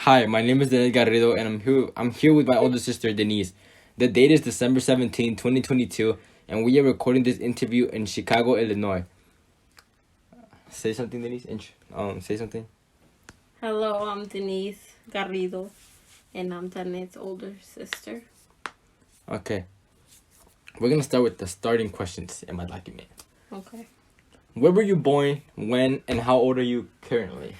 Hi, my name is Denise Garrido, and I'm here with my older sister Denise. The date is December 17, 2022, and we are recording this interview in Chicago, Illinois. Say something, Denise. Say something. Hello, I'm Denise Garrido, and I'm Denise's older sister. Okay. We're gonna start with the starting questions in my document. Okay. Where were you born, when, and how old are you currently?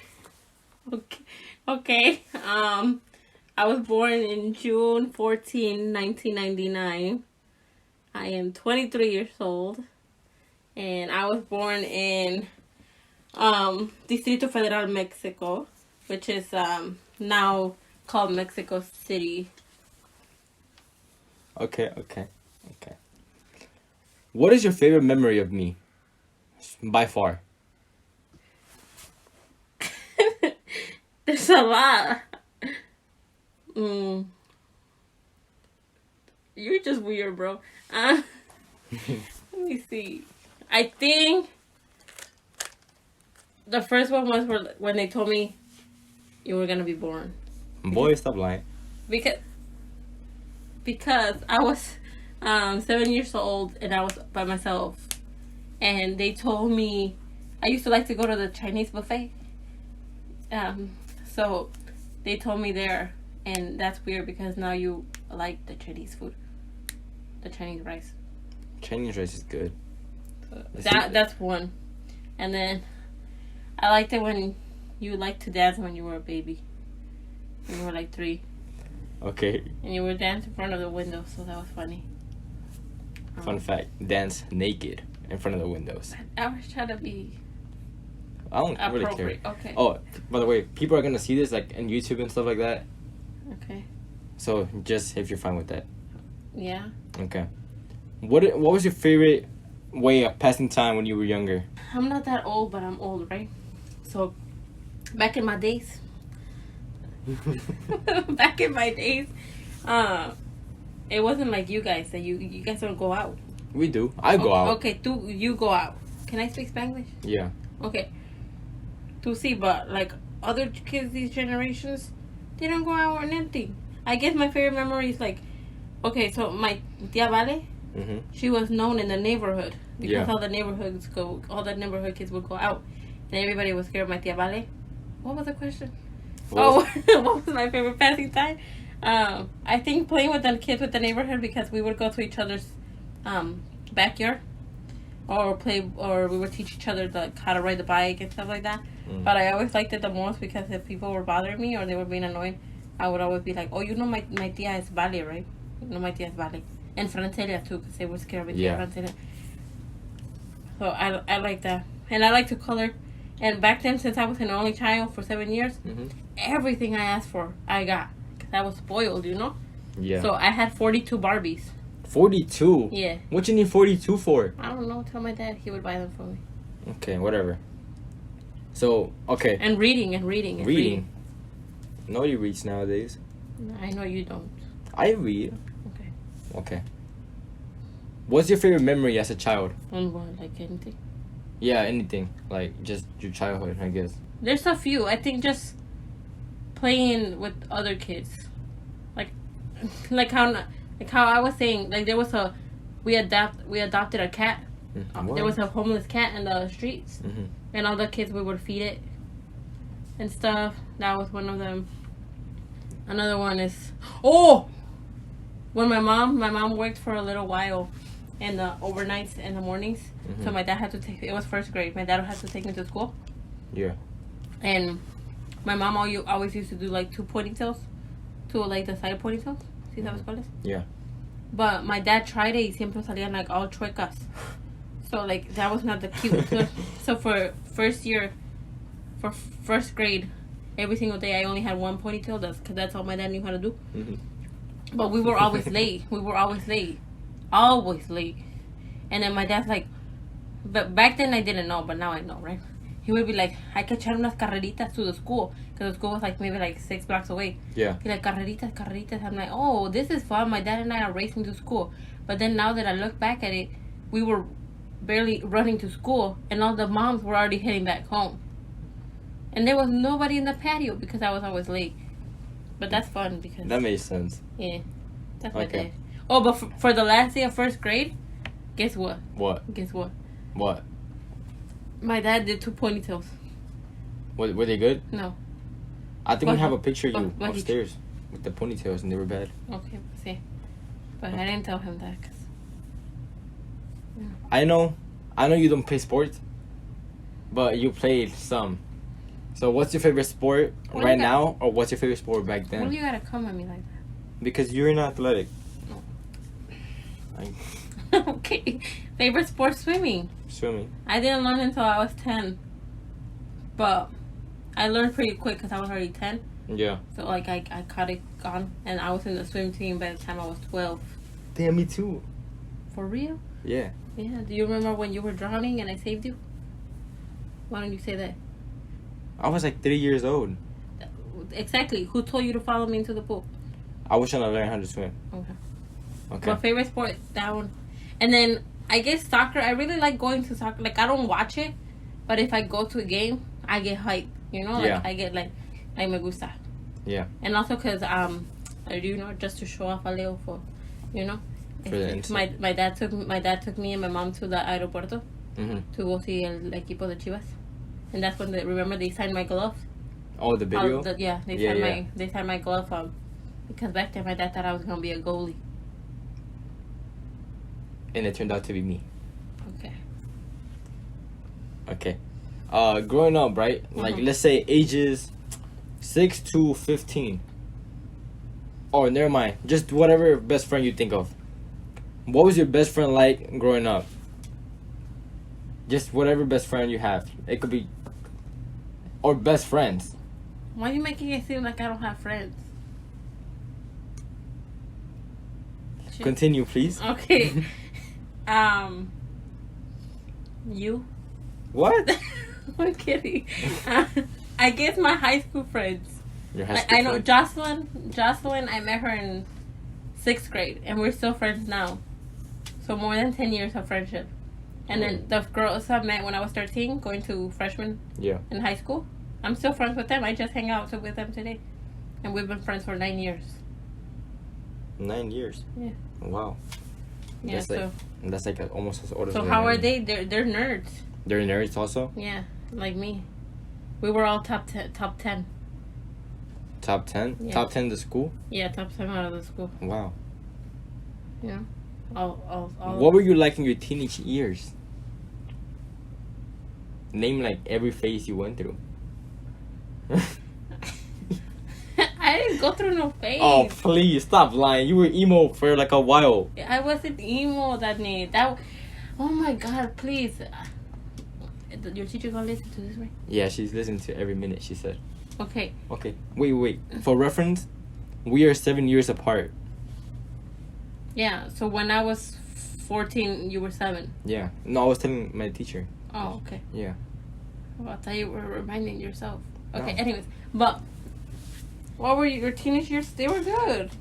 Okay. I was born in June 14, 1999. I am 23 years old, and I was born in Distrito Federal, Mexico, which is now called Mexico City. Okay. What is your favorite memory of me? By far. There's a lot. You're just weird, bro. Let me see. I think the first one was when they told me you were gonna be born. Boy, stop lying. Because I was 7 years old and I was by myself, and they told me I used to like to go to the Chinese buffet. So they told me there, and that's weird because now you like the Chinese food, the Chinese rice. Chinese rice is good. That's one, and then I liked it when you liked to dance when you were a baby. When you were like 3. Okay. And you would dance in front of the window, so that was funny. Fun fact: dance naked in front of the windows. I was trying to be I don't really care. appropriate. Okay. Oh, by the way, people are gonna see this like in YouTube and stuff like that. Okay. So just if you're fine with that. Yeah. Okay. What was your favorite way of passing time when you were younger? I'm not that old, but I'm old, right? So, back in my days, it wasn't like you guys that you guys don't go out. We do. I go out. Okay, you go out. Can I speak Spanish? Yeah. Okay. But like other kids these generations, they don't go out or anything. I guess my favorite memory is like, okay, so my tia Vale, she was known in the neighborhood because all the neighborhood kids would go out, and everybody was scared of my tia Vale. What was the question? What was my favorite passing time? I think playing with the kids with the neighborhood, because we would go to each other's backyard or we would teach each other how to ride the bike and stuff like that. But I always liked it the most because if people were bothering me or they were being annoying, I would always be like, oh, you know my tia is Vale, right? You know my tia is Vale. And Francelia too, because they were scared of tia Francelia. So I like that. And I like to color. And back then, since I was an only child for 7 years, everything I asked for, I got. Because I was spoiled, you know? Yeah. So I had 42 Barbies. 42? Yeah. What you need 42 for? I don't know. Tell my dad. He would buy them for me. Okay, whatever. So, okay. And reading. Nobody reads nowadays. I know you don't. I read. Okay. What's your favorite memory as a child? And what, like anything? Yeah, anything. Like, just your childhood, I guess. There's a few. I think just playing with other kids. Like how I was saying, like there was we adopted a cat. There was a homeless cat in the streets, and all the kids, we would feed it and stuff. That was one of them. Another one is when my mom worked for a little while in the overnights in the mornings. So my dad had to it was first grade. My dad had to take me to school. Yeah. And my mom always used to do like 2 ponytails, like the side ponytails. ¿Sí sabes cuáles? Yeah. But my dad tried it. Y siempre salían like all chuecas. So like that was not the cute. So for first grade, every single day I only had 1 ponytail. Because that's all my dad knew how to do. But we were always late. Always late. And then my dad's like, but back then I didn't know, but now I know, right? He would be like, hay que echar unas carreritas to the school. Because the school was like maybe like 6 blocks away. Yeah. He's like, carreritas. I'm like, oh, this is fun. My dad and I are racing to school. But then now that I look back at it, we were barely running to school. And all the moms were already heading back home. And there was nobody in the patio because I was always late. But that's fun because... That makes sense. Yeah. That's my dad. Oh, but for the last day of first grade, guess what? What? Guess what? What? My dad did 2 ponytails. Were they good? No. I think we have a picture of you but upstairs with the ponytails and they were bad. Okay, see. But I didn't tell him that. I know you don't play sports, but you played some. So what's your favorite sport right now, or what's your favorite sport back then? Why do you gotta come at me like that? Because you're not athletic. No. Okay. Favorite sport, swimming. Swimming. I didn't learn until I was 10. But I learned pretty quick because I was already 10. Yeah. So, like, I caught it on. And I was in the swim team by the time I was 12. Damn, me too. For real? Yeah. Yeah. Do you remember when you were drowning and I saved you? Why don't you say that? I was like 3 years old. Exactly. Who told you to follow me into the pool? I was trying to learn how to swim. Okay. My favorite sport, that one. And then, I guess soccer. I really like going to soccer. Like, I don't watch it. But if I go to a game, I get hyped. You know? Like, I get like me gusta. Yeah. And also because, just to show off a little for, For the my dad took me and my mom to the aeropuerto to go see el equipo de Chivas. And that's when they signed my glove. Oh, the video? They signed my glove because back then my dad thought I was going to be a goalie. And it turned out to be me. Okay. Growing up, right? Like, let's say ages 6 to 15. Oh, never mind. Just whatever best friend you think of. What was your best friend like growing up? Just whatever best friend you have. It could be... Or best friends. Why are you making it seem like I don't have friends? Continue, please. Okay. You? What? I'm kidding. I guess my high school friends. Your high school I know friend? Jocelyn, I met her in 6th grade, and we're still friends now. So more than 10 years of friendship. And then the girls I met when I was 13, going to freshman in high school, I'm still friends with them. I just hang out with them today. And we've been friends for 9 years. 9 years? Yeah. Wow. Yeah, that's like almost as old as... So how are they? They're nerds. They're nerds also? Yeah, like me. We were all top 10. Top 10? Yeah. Top 10 to school? Yeah, top 10 out of the school. Wow. Yeah. All what were you like in your teenage years? Name like every phase you went through. I didn't go through no phase. Oh, please stop lying. You were emo for like a while. I wasn't emo that night. Oh my god, please. Your teacher gonna listen to this, right? Yeah, she's listening to every minute she said. Okay. Wait. For reference, we are 7 years apart. Yeah, so when I was 14, you were 7. Yeah. No, I was telling my teacher. Oh, okay. Yeah. Well, I thought you were reminding yourself. Okay, No. anyways. But, what were your teenage years? They were good.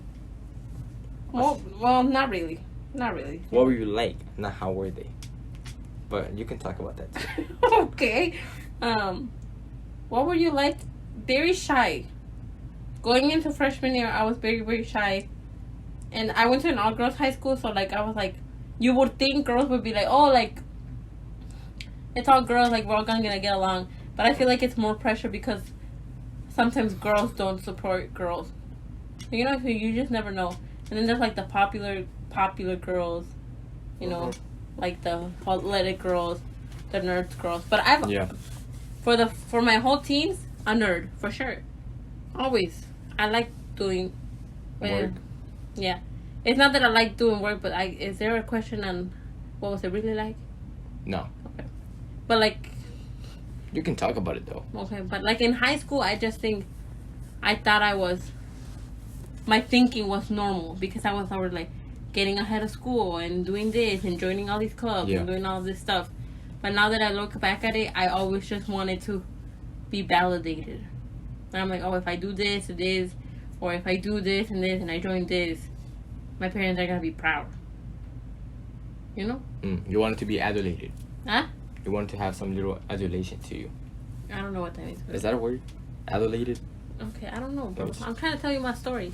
Well, not really. Not really. What were you like? Not how were they? But you can talk about that too. Okay. What were you like? Very shy. Going into freshman year, I was very, very shy. And I went to an all-girls high school, so, like, I was, like... You would think girls would be like, oh, like... It's all girls, like, we're all gonna get along. But I feel like it's more pressure because... Sometimes girls don't support girls. You know, you just never know. And then there's, like, the popular girls. You know? Like, the athletic girls. The nerd girls. But I've... Yeah. For my whole teens, a nerd. For sure. Always. I like doing... Work. Yeah. It's not that I like doing work, but is there a question on what was it really like? No. Okay. But like... You can talk about it though. Okay, but like in high school, I just think... I thought my thinking was normal because I was already like getting ahead of school and doing this and joining all these clubs and doing all this stuff. But now that I look back at it, I always just wanted to be validated. And I'm like, oh, if I do this or this, or if I do this and I join this, my parents are going to be proud. You know? You wanted to be adulated. Huh? You wanted to have some little adulation to you. I don't know what that means. Is that a word? Adulated? Okay, I don't know, bro. Oops. I'm trying to tell you my story.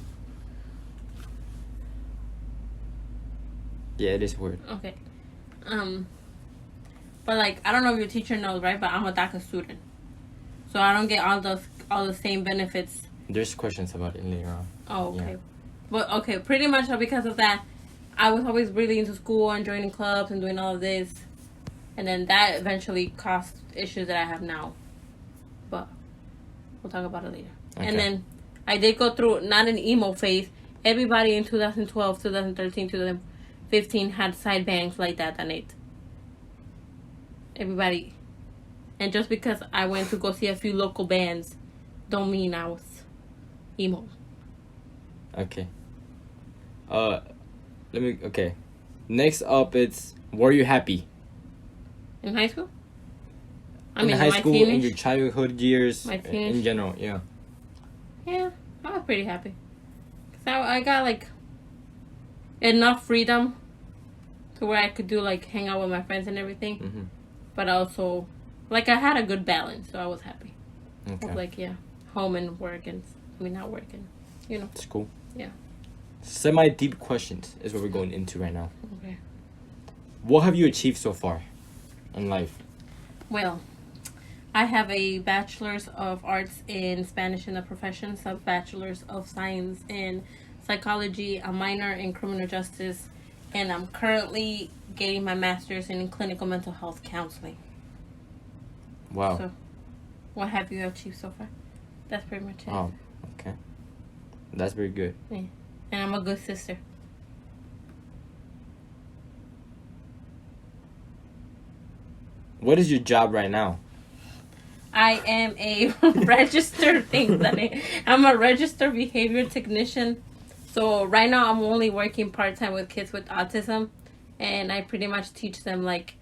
Yeah, it is weird. Okay. But like, I don't know if your teacher knows, right? But I'm a DACA student, so I don't get all the same benefits. There's questions about it later on. Oh, okay. Yeah. But okay, pretty much because of that, I was always really into school and joining clubs and doing all of this, and then that eventually caused issues that I have now. But we'll talk about it later. Okay. And then I did go through not an emo phase. Everybody in 2012, 2013, 2015 had side bangs like that, Danette. Everybody. And just because I went to go see a few local bands, don't mean I was emo. Okay. Okay. Next up, it's were you happy? In high school? In high school, in your childhood years, My teenage- in general, yeah. Yeah, I was pretty happy. Cause I got like enough freedom to where I could do like hang out with my friends and everything. Mm-hmm. But also, like I had a good balance, so I was happy. Okay. Of like home and work and not working, It's cool. Yeah. Semi-deep questions is what we're going into right now. Okay. What have you achieved so far in life? Well, I have a bachelor's of arts in Spanish in the professions, a bachelor's of science in psychology, a minor in criminal justice, and I'm currently getting my master's in clinical mental health counseling. Wow. So, what have you achieved so far? That's pretty much it. Oh, okay. That's very good. Yeah. And I'm a good sister. What is your job right now? I am a registered I'm a registered behavior technician. So right now I'm only working part-time with kids with autism, and I pretty much teach them like,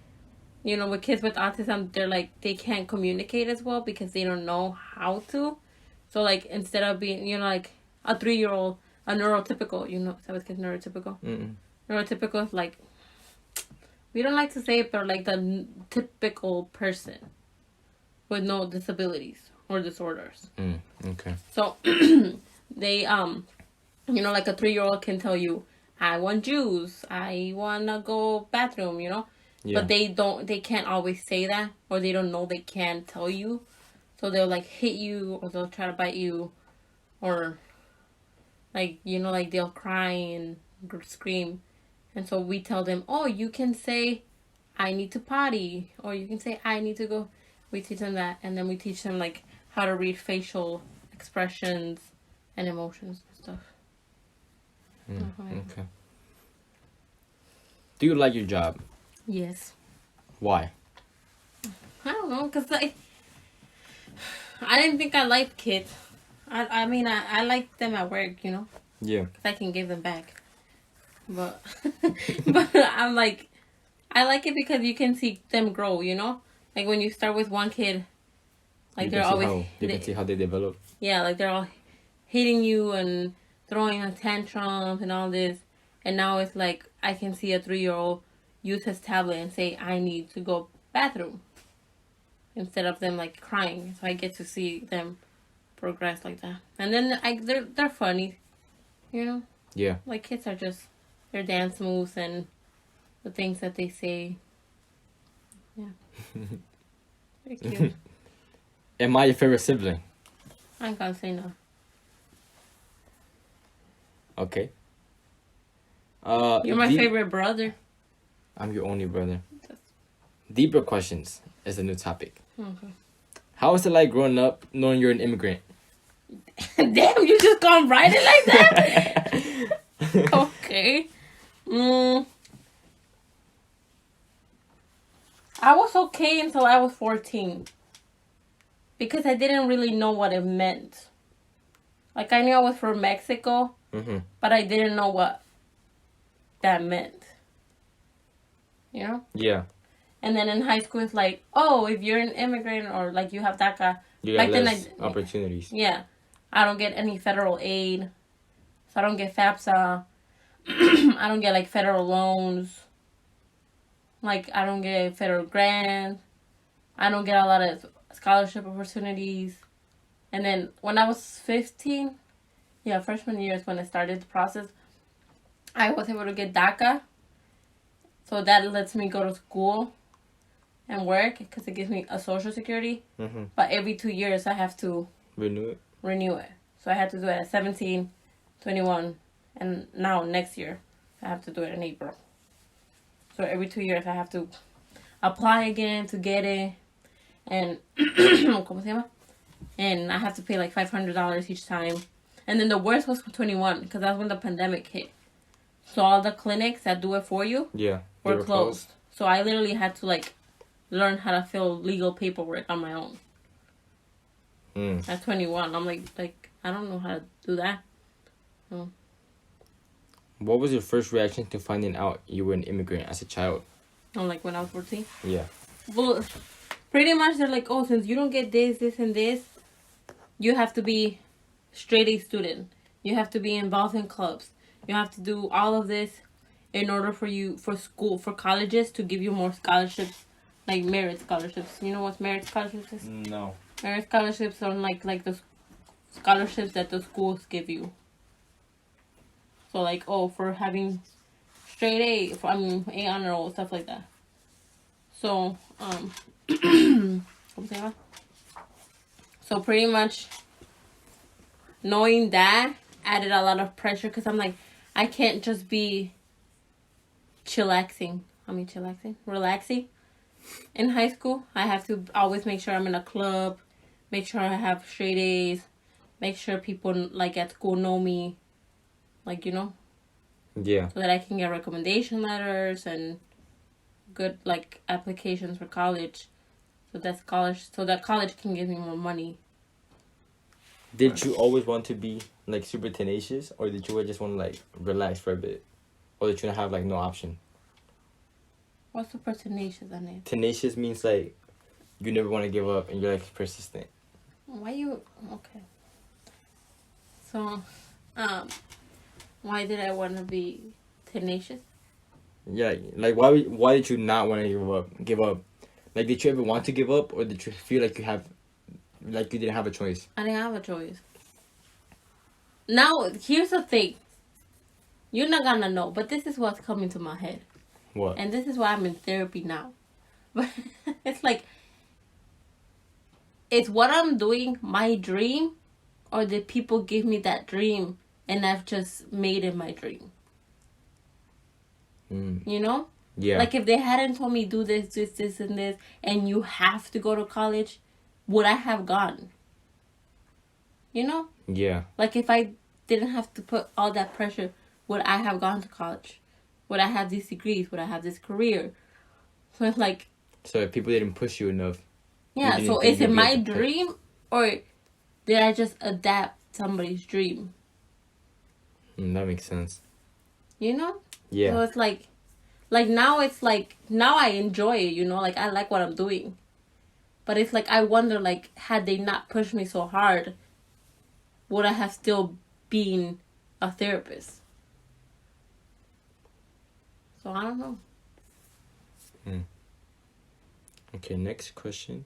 with kids with autism, they're like, they can't communicate as well because they don't know how to. So like, instead of being, like a 3-year-old, a neurotypical, is that what kids neurotypical? Mm-mm. Neurotypical is like, we don't like to say it, but like the typical person with no disabilities or disorders. Okay. So they like a 3-year-old can tell you, I want juice, I wanna go bathroom, Yeah. But they can't always say that, or they don't know they can tell you. So they'll like hit you, or they'll try to bite you, or like like they'll cry and scream. And so we tell them, oh, you can say I need to potty, or you can say I need to go. We teach them that, and then we teach them like how to read facial expressions and emotions and stuff. Okay. Do you like your job? Yes. Why? I don't know, cause I didn't think I liked kids. I mean I like them at work, Yeah. cause I can give them back. But but I'm like, I like it because you can see them grow, Like when you start with one kid, like they're always You can see how they develop. Yeah, like they're all hitting you and throwing a tantrums and all this, and now it's like I can see a 3-year-old use his tablet and say I need to go bathroom instead of them like crying. So I get to see them progress like that, and then they're funny, Yeah. Like kids are just their dance moves and the things that they say. Yeah, they're cute. Am I your favorite sibling? I ain't gonna say no. Okay. You're my favorite brother. I'm your only brother. Deeper questions is a new topic. Okay. How is it like growing up knowing you're an immigrant? Damn, you just gonna write it like that? Okay. I was okay until I was 14. Because I didn't really know what it meant. Like, I knew I was from Mexico, but I didn't know what that meant. Yeah. And then in high school, it's like, oh, if you're an immigrant or, like, you have DACA. You got less opportunities. Yeah. I don't get any federal aid. So I don't get FAFSA. I don't get, like, federal loans. Like, I don't get federal grants. I don't get a lot of scholarship opportunities. And then when I was 15, yeah, freshman year is when I started the process. I was able to get DACA. So that lets me go to school and work because it gives me a social security. Mm-hmm. But every 2 years I have to renew it. So I had to do it at 17, 21, and now next year I have to do it in April. So every 2 years I have to apply again to get it. And ¿cómo se llama? And I have to pay like $500 each time. And then the worst was for 21 because that's when the pandemic hit. So all the clinics that do it for you were closed. So I literally had to like learn how to fill legal paperwork on my own. At 21, I'm like I don't know how to do that. No. What was your first reaction to finding out you were an immigrant as a child? Oh, like when I was 14? Yeah. Well, pretty much they're like, oh, since you don't get this, and this, you have to be straight A student. You have to be involved in clubs. You have to do all of this in order for colleges to give you more scholarships, like merit scholarships. You know what merit scholarships is? No. Merit scholarships are like the scholarships that the schools give you. So like, for having straight A, A honor roll, stuff like that. So, so pretty much knowing that added a lot of pressure because I'm like, I can't just be relaxing in high school. I have to always make sure I'm in a club, make sure I have straight A's, make sure people like at school know me, like, you know. Yeah. So that I can get recommendation letters and good like applications for college. So that college can give me more money. Did you always want to be like super tenacious, or did you just want to like relax for a bit, or did you not have like no option? What's super tenacious on it? Tenacious means like you never want to give up and you're like persistent. Why you okay? So, why did I want to be tenacious? Yeah, like why did you not want to give up? Like, did you ever want to give up, or did you feel like you didn't have a choice? I didn't have a choice. Now, here's the thing. You're not gonna know, but this is what's coming to my head. What? And this is why I'm in therapy now. But it's like, is what I'm doing my dream, or did people give me that dream and I've just made it my dream? You know? Yeah. Like, if they hadn't told me do this, and this, and you have to go to college, would I have gone? You know? Yeah. Like, if I didn't have to put all that pressure, would I have gone to college? Would I have these degrees? Would I have this career? So it's like... So if people didn't push you enough... Yeah, so is it my dream, or did I just adapt somebody's dream? That makes sense. You know? Yeah. So it's like now I enjoy it, you know? Like, I like what I'm doing. But it's like, I wonder, like, had they not pushed me so hard, would I have still been a therapist? So I don't know. Okay, next question.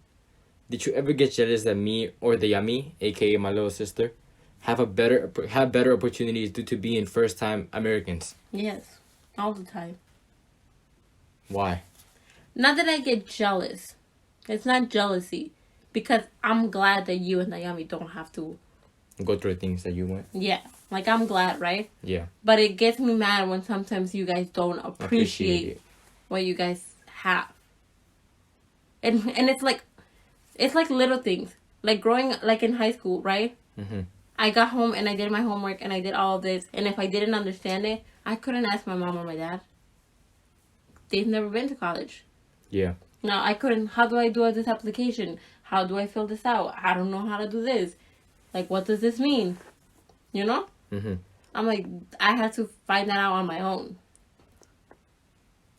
Did you ever get jealous that me or the Yami, aka my little sister, have better opportunities due to being first-time Americans? Yes, all the time. Why? Not that I get jealous. It's not jealousy, because I'm glad that you and Naomi don't have to go through things that you went. Yeah, like, I'm glad, right? Yeah. But it gets me mad when sometimes you guys don't appreciate what you guys have. And it's like little things. Like, growing, like, in high school, right? Mm-hmm. I got home and I did my homework and I did all of this. And if I didn't understand it, I couldn't ask my mom or my dad. They've never been to college. Yeah. Now, I couldn't, how do I do this application? How do I fill this out? I don't know how to do this. Like, what does this mean? You know? Mm-hmm. I'm like, I had to find that out on my own.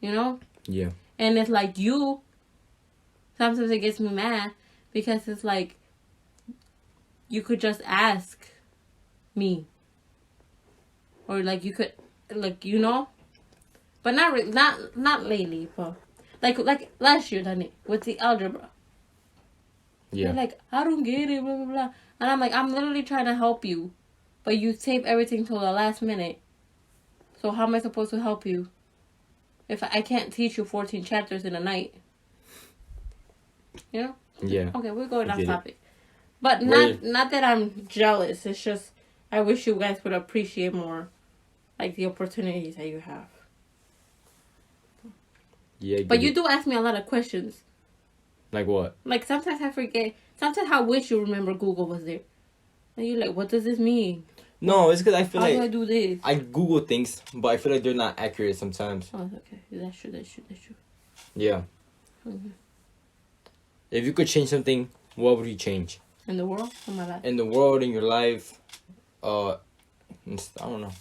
You know? Yeah. And it's like, sometimes it gets me mad because it's like, you could just ask me. Or like, you could, like, you know? But not lately, but like last year, Danny, with the algebra. Yeah. They're like, I don't get it, blah, blah, blah. And I'm like, I'm literally trying to help you. But you save everything till the last minute. So how am I supposed to help you? If I can't teach you 14 chapters in a night. You know? Yeah. Okay, we're going off Get it. topic. But not that I'm jealous. It's just, I wish you guys would appreciate more, like, the opportunities that you have. Yeah. But you do ask me a lot of questions. Like what? Like, sometimes I forget. Sometimes I wish you remember Google was there. And you're like, what does this mean? No, it's because I feel How like do I do this? I Google things, but I feel like they're not accurate sometimes. Oh, okay. That's true. Yeah. Mm-hmm. If you could change something, what would you change? In the world? In my life? In the world, in your life, I don't know.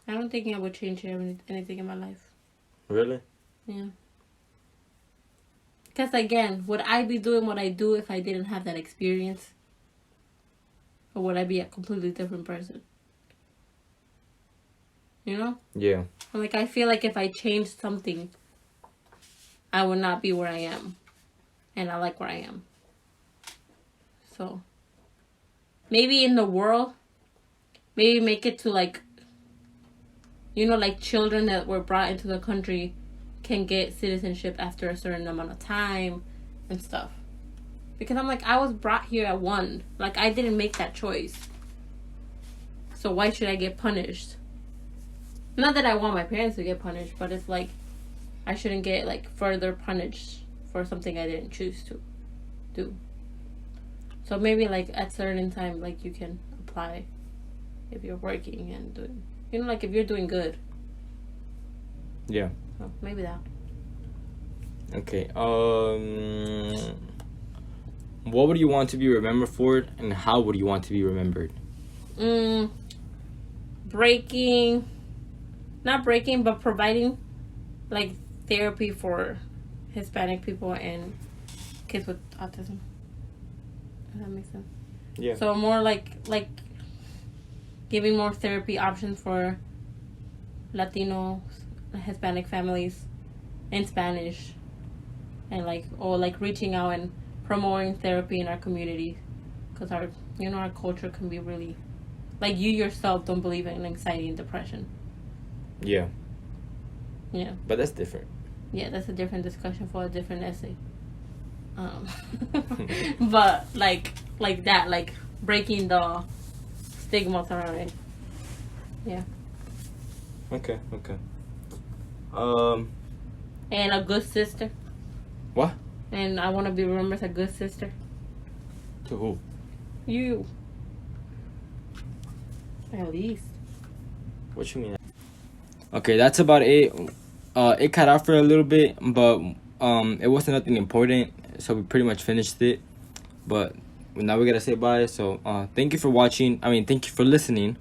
I don't think I would change anything in my life. Really? Yeah. Because again, would I be doing what I do if I didn't have that experience? Or would I be a completely different person? You know? Yeah. Like, I feel like if I changed something, I would not be where I am. And I like where I am. So, maybe in the world, maybe make it to like, you know, like children that were brought into the country can get citizenship after a certain amount of time and stuff. Because I'm like, I was brought here at 1. Like, I didn't make that choice. So why should I get punished? Not that I want my parents to get punished, but it's like, I shouldn't get like further punished for something I didn't choose to do. So maybe like at certain time, like you can apply if you're working and doing, you know, like if you're doing good. Yeah. So maybe that. Okay. What would you want to be remembered for, and how would you want to be remembered? Not breaking, but providing like therapy for Hispanic people and kids with autism. Does that make sense? Yeah. So more like giving more therapy options for Latino, Hispanic families in Spanish, and like reaching out and promoting therapy in our community, because our culture can be really, like, you yourself don't believe in anxiety and depression. Yeah. Yeah. But that's different. Yeah, that's a different discussion for a different essay. But like that, like breaking the stigmas around it. Yeah. Okay. And a good sister. What? And I want to be remembered as a good sister. To who? You. At least. What you mean? Okay, that's about it. It cut out for a little bit, but it wasn't nothing important, so we pretty much finished it. But now we gotta say bye. So thank you for watching. Thank you for listening.